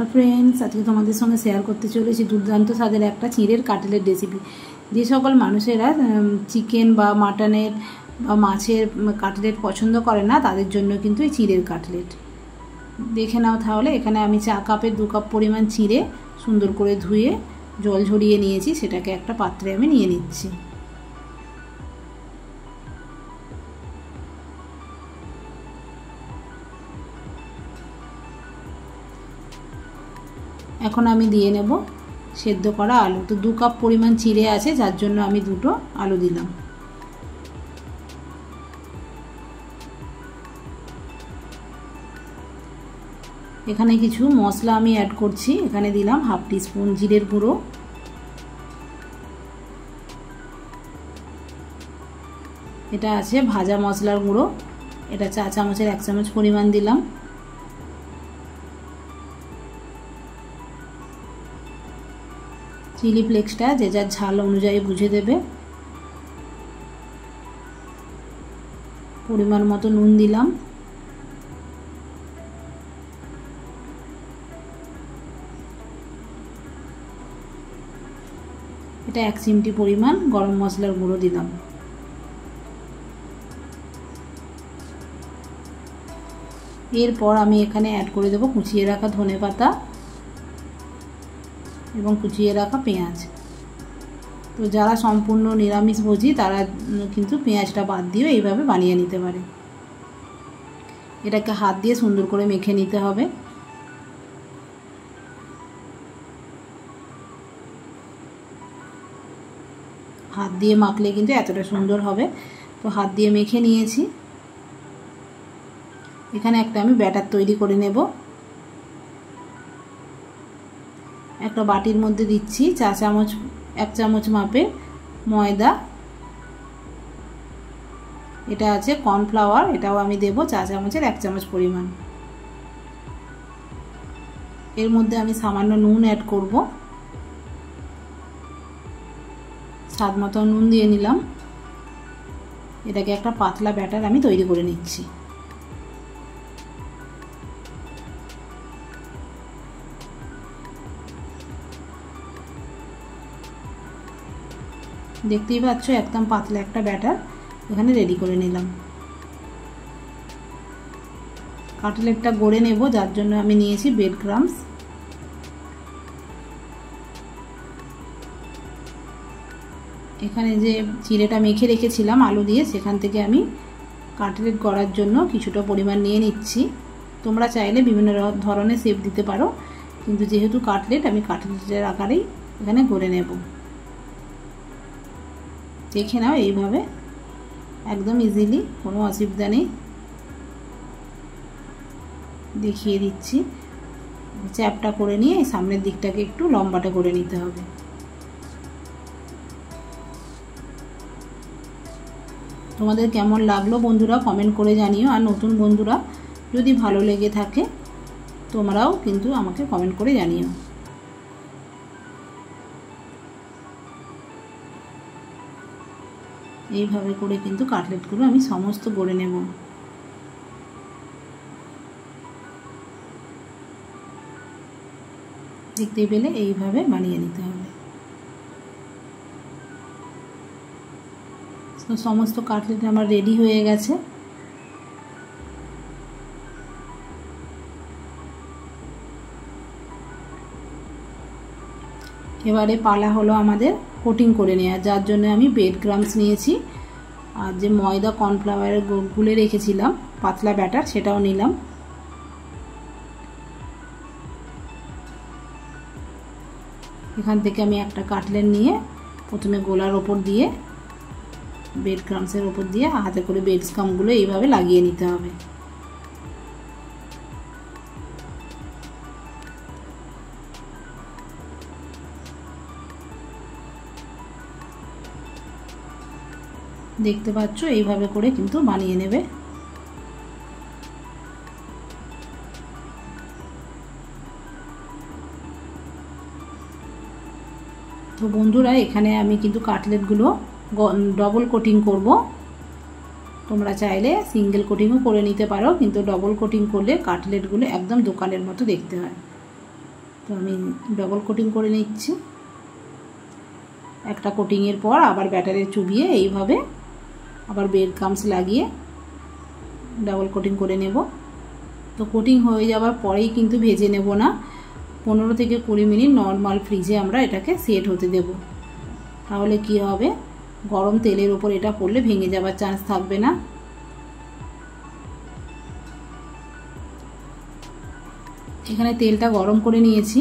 Hello friends, আজকে তোমাদের সঙ্গে শেয়ার করতে চলেছি দুর্দান্ত স্বাদের একটা চিঁড়ের কাটলেট রেসিপি। যে সকল মানুষেরা চিকেন বা মাটনের বা মাছের কাটলেট পছন্দ করে না, তাদের জন্য কিন্তু এই চিঁড়ের কাটলেট। দেখে নাও তাহলে। এখানে আমি চা কাপের 2 কাপ পরিমাণ চিঁড়ে সুন্দর করে ধুয়ে জল ঝরিয়ে নিয়েছি, সেটাকে একটা পাত্রে আমি নিয়ে নিচ্ছি। এখন আমি দিয়ে নেব সেদ্ধ করা আলু। তো 2 কাপ পরিমাণ চিড়ে আছে, যার জন্য আমি 2টো আলু দিলাম। এখানে কিছু মশলা আমি অ্যাড করছি। এখানে দিলাম 1/2 টিস্পুন জিরের গুঁড়ো, এটা আছে ভাজা মশলার গুঁড়ো, এটা চা চামচের 1 চামচ পরিমাণ দিলাম। চিলি ফ্লেক্সটা যে যার ঝাল অনুযায়ী বুঝে দেবে। পরিমাণ মতো নুন দিলাম। এটা 1 চিমটি পরিমাণ গরম মশলার গুঁড়ো দিলাম। এরপর আমি এখানে অ্যাড করে দেবো কুচিয়ে রাখা ধনেপাতা এবং কুচিয়ে রাখা পেঁয়াজ। তো যারা সম্পূর্ণ নিরামিষভোজী তারা কিন্তু পেঁয়াজটা বাদ দিয়ে এইভাবে বানিয়ে নিতে পারে। এটাকে হাত দিয়ে সুন্দর করে মেখে নিতে হবে। হাত দিয়ে মাখলে কিন্তু এতটা সুন্দর হবে। তো হাত দিয়ে মেখে নিয়েছি। এখানে একটা আমি ব্যাটার তৈরি করে নেব। একটা বাটির মধ্যে দিচ্ছি 1 চামচ মাপে ময়দা, এটা আছে কর্নফ্লাওয়ার, এটাও আমি দেব চা চামচের 1 চামচ পরিমাণ। এর মধ্যে আমি সামান্য নুন অ্যাড করব, স্বাদ মতো নুন দিয়ে নিলাম। এটাকে একটা পাতলা ব্যাটার আমি তৈরি করে নিচ্ছি। দেখতেই পাচ্ছ একদম পাতলা একটা ব্যাটার এখানে রেডি করে নিলাম। কাটলেটটা গড়ে নেব, যার জন্য আমি নিয়েছি ব্রেড ক্রাম্বস। এখানে যে চিড়েটা মেখে রেখেছিলাম আলু দিয়ে, সেখান থেকে আমি কাটলেট গড়ার জন্য কিছুটা পরিমাণ নিয়ে নিচ্ছি। তোমরা চাইলে বিভিন্ন ধরনের শেপ দিতে পারো, কিন্তু যেহেতু কাটলেট, আমি কাটলেটের আকারেই এখানে গড়ে নেব। দেখে নাও এইভাবে একদম ইজিলি, কোনো অসুবিধা নেই। দেখিয়ে দিচ্ছি। চ্যাপটা করে নিয়ে সামনের দিকটাকে একটু লম্বাটা করে নিতে হবে। তোমাদের কেমন লাগলো বন্ধুরা কমেন্ট করে জানিও। আর নতুন বন্ধুরা যদি ভালো লেগে থাকে তোমরাও কিন্তু আমাকে কমেন্ট করে জানিও। এইভাবে করে কিন্তু কাটলেটগুলো আমি সমস্ত গড়ে নেব। দেখতে পেলে এইভাবে বানিয়ে নিতে হবে। তো সমস্ত কাটলেট আমার রেডি হয়ে গেছে। এবারে পালা হলো আমাদের কোটিং করে নেওয়া, যার জন্য আমি ব্রেড ক্রাম্বস নিয়েছি। আর যে ময়দা কর্নফ্লাওয়ারের গুলে রেখেছিলাম পাতলা ব্যাটার, সেটাও নিলাম। এখান থেকে আমি একটা কাটলেট নিয়ে প্রথমে গোলার ওপর দিয়ে ব্রেড ক্রাম্বসের ওপর দিয়ে হাতে করে ব্রেড ক্রাম্বগুলো এইভাবে লাগিয়ে নিতে হবে। দেখতে পাচ্ছ এইভাবে করে কিন্তু বানিয়ে নেবে। তো বন্ধুরা এখানে আমি কিন্তু কাটলেটগুলো ডবল কোটিং করব। তোমরা চাইলে সিঙ্গেল কোটিংও করে নিতে পারো, কিন্তু ডবল কোটিং করলে কাটলেটগুলো একদম দোকানের মতো দেখতে হয়। তো আমি ডবল কোটিং করে নিচ্ছি। একটা কোটিংয়ের পর আবার ব্যাটারে চুবিয়ে এইভাবে আবার ব্রেড ক্রাম্বস লাগিয়ে ডাবল কোটিং করে নেব। তো কোটিং হয়ে যাওয়ার পরেই কিন্তু ভেজে নেব না, 15 থেকে 20 মিনিট নর্মাল ফ্রিজে আমরা এটাকে সেট হতে দেব। তাহলে কি হবে, গরম তেলের উপর এটা পড়লে ভেঙে যাওয়ার চান্স থাকবে না। এখানে তেলটা গরম করে নিয়েছি,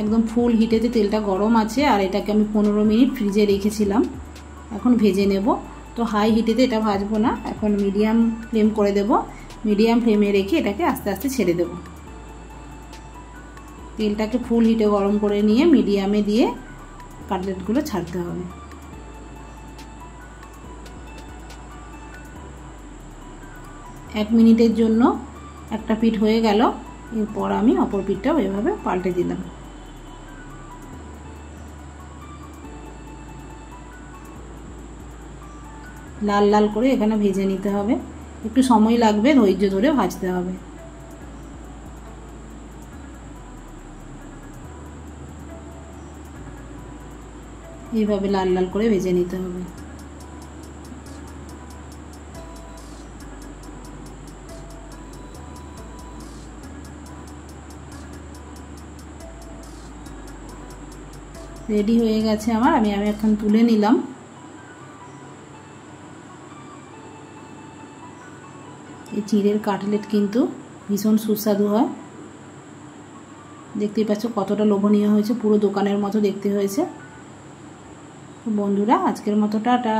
একদম ফুল হিটেতে তেলটা গরম আছে। আর এটাকে আমি 15 মিনিট ফ্রিজে রেখেছিলাম, এখন ভেজে নেব। তো হাই হিটেতে এটা ভাজবো না, এখন মিডিয়াম ফ্লেম করে দেব। মিডিয়াম ফ্লেমে রেখে এটাকে আস্তে আস্তে ছেড়ে দেব। তেলটাকে ফুল হিটে গরম করে নিয়ে মিডিয়ামে দিয়ে কাটলেটগুলো ছাড়তে হবে। এক মিনিটের জন্য একটা পিঠ হয়ে গেল, এরপর আমি অপর পিঠটাও এভাবে পাল্টে দিলাম। লাল লাল করে এখানে ভেজে নিতে হবে, একটু সময় লাগবে, ধৈর্য ধরে ভাজতে হবে। এইভাবে লাল লাল করে ভেজে নিতে হবে। রেডি হয়ে গেছে আমার, আমি এখন তুলে নিলাম। এই চিড়ের কাটলেট কিন্তু ভীষণ সুস্বাদু হয়, দেখতেই পাচ্ছ কতটা লোভনীয় হয়েছে, পুরো দোকানের মতো দেখতে হয়েছে। বন্ধুরা আজকের মতো টাটা।